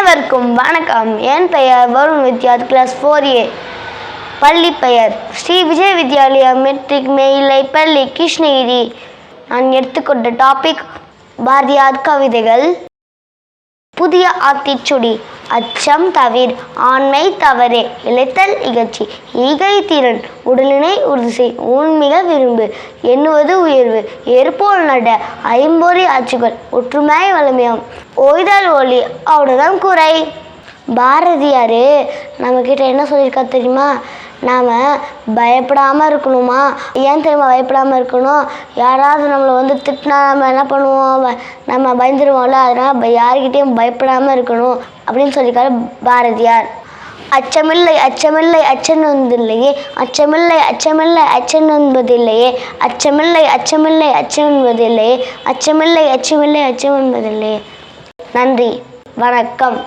அனைவருக்கும் வணக்கம். என் பெயர் வருண் வித்யாத், கிளாஸ் 4A. பள்ளி பெயர் ஸ்ரீ விஜய் வித்யாலயா மெட்ரிக் மேல்நிலை பள்ளி, கிருஷ்ணகிரி. நான் எடுத்துக்கொண்ட டாபிக் பாரதியார் கவிதைகள். புதிய ஆத்திச்சுடி. அச்சம் தவிர், ஆண்மை தவறே, இழைத்தல் இகழ்ச்சி, ஈகை திறன், உடலினை உறுதிசெய், ஊன்மிக விரும்பு, எண்ணுவது உயர்வு, ஏற்போல் நட, ஐம்பொறி ஆட்சிகள், ஒற்றுமை வலிமையாம், ஓய்தல் ஒளி, அவ்வளோதான் குறை. பாரதியார் நம்மக்கிட்ட என்ன சொல்லியிருக்கா தெரியுமா? நாம் பயப்படாமல் இருக்கணுமா? ஏன் தெரியுமா பயப்படாமல் இருக்கணும்? யாராவது நம்மளை திட்டினா நம்ம என்ன பண்ணுவோம்? நம்ம பயந்துருவோம்ல. அதனால் யாருக்கிட்டேயும் பயப்படாமல் இருக்கணும் அப்படின்னு சொல்லியிருக்காரு பாரதியார். அச்சமில்லை அச்சமில்லை அச்சம் என்பதில்லையே, அச்சமில்லை அச்சமில்லை அச்சம் என்பதில்லையே, அச்சமில்லை அச்சமில்லை அச்சம் என்பதில்லையே, அச்சமில்லை அச்சமில்லை அச்சம் என்பதில்லையே. நன்றி, வணக்கம்.